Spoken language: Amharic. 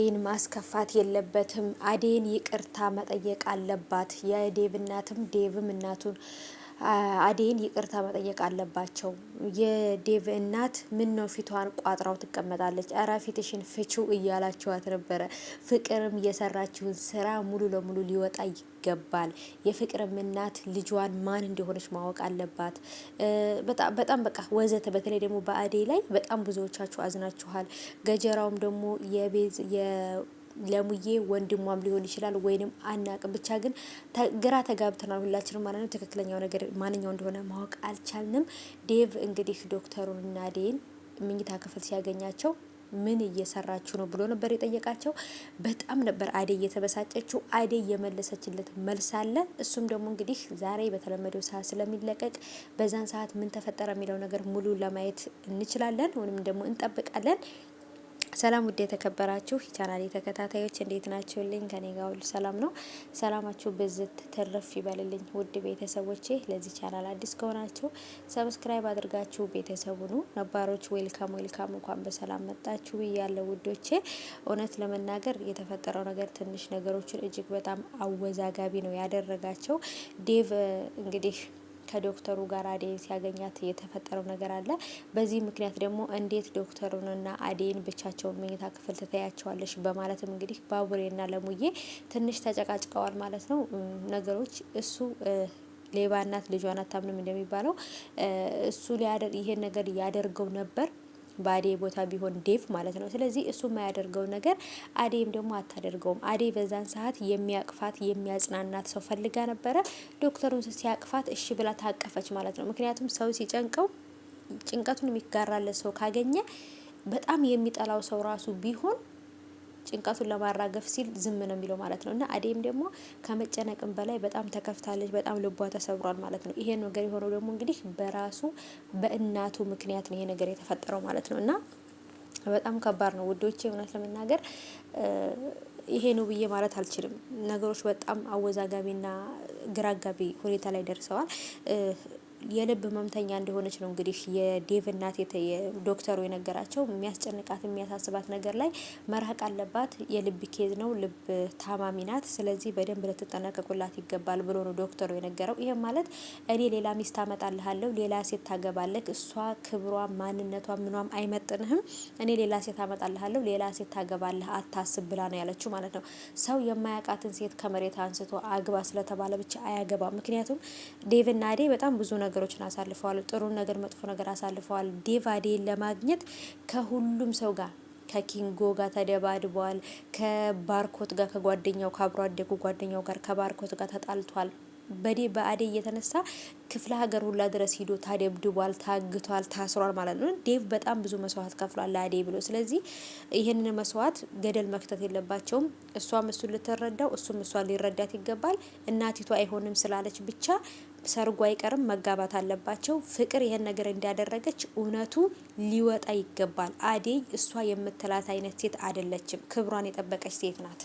ይህን ማስከፋት የለበትም። አዴን ይቅርታ መጠየቅ አለባት። የዴቭ እናትም ዴቭም እናቱን አዴን ይቅርታ መጠየቅ አለባቸው። የዴቭ እናት ምን ነው ፊቷን ቋጥራው ትቀመጣለች? እረ ፊትሽን ፍቺው እያላችኋት ነበረ። ፍቅርም የሰራችውን ስራ ሙሉ ለሙሉ ሊወጣ ይገባል። የፍቅርም እናት ልጇን ማን እንደሆነች ማወቅ አለባት። በጣም በቃ ወዘተ። በተለይ ደግሞ በአዴ ላይ በጣም ብዙዎቻችሁ አዝናችኋል። ገጀራውም ደግሞ የቤዝ ለሙዬ ወንድሟም ሊሆን ይችላል ወይንም አናቅም። ብቻ ግን ግራ ተጋብተናል ሁላችንም ማለት ነው። ትክክለኛው ነገር ማንኛው እንደሆነ ማወቅ አልቻልንም። ዴቭ እንግዲህ ዶክተሩንና አዴን ምኝታ ክፍል ሲያገኛቸው ምን እየሰራችሁ ነው ብሎ ነበር የጠየቃቸው። በጣም ነበር አዴ እየተበሳጨችው። አዴ እየመለሰችለት መልስ አለ። እሱም ደግሞ እንግዲህ ዛሬ በተለመደው ሰዓት ስለሚለቀቅ በዛን ሰዓት ምን ተፈጠረ የሚለው ነገር ሙሉ ለማየት እንችላለን ወይም ደግሞ እንጠብቃለን። ሰላም ውድ የተከበራችሁ ቻናሌ ተከታታዮች እንዴት ናችሁልኝ? ከኔ ጋር ሁሉ ሰላም ነው። ሰላማችሁ ብዝት ትርፍ ይበልልኝ ውድ ቤተሰቦቼ። ለዚህ ቻናል አዲስ ከሆናችሁ ሰብስክራይብ አድርጋችሁ ቤተሰቡ ነው። ነባሮች ዌልካም ዌልካም፣ እንኳን በሰላም መጣችሁ ብያለሁ ውዶቼ። እውነት ለመናገር የተፈጠረው ነገር ትንሽ ነገሮችን እጅግ በጣም አወዛጋቢ ነው ያደረጋቸው። ዴቭ እንግዲህ ከዶክተሩ ጋር አዴን ሲያገኛት የተፈጠረው ነገር አለ። በዚህ ምክንያት ደግሞ እንዴት ዶክተሩንና አዴን ብቻቸውን መኝታ ክፍል ትተያቸዋለሽ በማለትም እንግዲህ ባቡሬና ለሙዬ ትንሽ ተጨቃጭቀዋል ማለት ነው ነገሮች። እሱ ሌባ እናት ልጇን አታምንም እንደሚባለው እሱ ይሄን ነገር ያደርገው ነበር በአዴ ቦታ ቢሆን ዴቭ ማለት ነው። ስለዚህ እሱ የማያደርገው ነገር አዴም ደግሞ አታደርገውም። አዴ በዛን ሰዓት የሚያቅፋት የሚያጽናናት ሰው ፈልጋ ነበረ። ዶክተሩን ሲያቅፋት እሺ ብላ ታቀፈች ማለት ነው። ምክንያቱም ሰው ሲጨንቀው ጭንቀቱን የሚጋራለት ሰው ካገኘ በጣም የሚጠላው ሰው ራሱ ቢሆን ጭንቀቱን ለማራገፍ ሲል ዝም ነው የሚለው ማለት ነው። እና አዴም ደግሞ ከመጨነቅም በላይ በጣም ተከፍታለች። በጣም ልቧ ተሰብሯል ማለት ነው። ይሄ ነገር የሆነው ደግሞ እንግዲህ በራሱ በእናቱ ምክንያት ነው ይሄ ነገር የተፈጠረው ማለት ነው። እና በጣም ከባድ ነው ውዶቼ። እውነት ለመናገር ይሄ ነው ብዬ ማለት አልችልም። ነገሮች በጣም አወዛጋቢና ግራጋቢ ሁኔታ ላይ ደርሰዋል። የልብ ህመምተኛ እንደሆነች ነው እንግዲህ የዴቭ እናት ዶክተሩ የነገራቸው። የሚያስጨንቃት የሚያሳስባት ነገር ላይ መራቅ አለባት። የልብ ኬዝ ነው፣ ልብ ታማሚ ናት። ስለዚህ በደንብ ልትጠነቀቁላት ይገባል ብሎ ነው ዶክተሩ የነገረው። ይሄ ማለት እኔ ሌላ ሚስት አመጣልሃለሁ፣ ሌላ ሴት ታገባለህ፣ እሷ ክብሯ ማንነቷ ምኗም አይመጥንህም፣ እኔ ሌላ ሴት አመጣልሃለሁ፣ ሌላ ሴት ታገባለህ፣ አታስብ ብላ ነው ያለችው ማለት ነው። ሰው የማያውቃትን ሴት ከመሬት አንስቶ አግባ ስለተባለ ብቻ አያገባም። ምክንያቱም ዴቭና አዴ በጣም ብዙ ነገሮችን አሳልፈዋል። ጥሩ ነገር መጥፎ ነገር አሳልፈዋል። ዴቭ አዴን ለማግኘት ከሁሉም ሰው ጋር ከኪንጎ ጋር ተደባድቧል። ከባርኮት ጋር ከጓደኛው ከአብሮ አደጉ ጓደኛው ጋር ከባርኮት ጋር ተጣልቷል። በአዴ እየተነሳ ክፍለ ሀገር ሁላ ድረስ ሂዶ ታደብድቧል፣ ታግቷል፣ ታስሯል ማለት ነው። ዴቭ በጣም ብዙ መስዋዕት ከፍሏል ለአዴ ብሎ። ስለዚህ ይህንን መስዋዕት ገደል መክተት የለባቸውም። እሷም እሱን ልትረዳው እሱም እሷን ሊረዳት ይገባል። እናቲቱ አይሆንም ስላለች ብቻ ሰርጉ አይቀርም፣ መጋባት አለባቸው። ፍቅር ይሄን ነገር እንዲያደረገች እውነቱ ሊወጣ ይገባል። አዴ እሷ የምትላት አይነት ሴት አይደለችም። ክብሯን የጠበቀች ሴት ናት።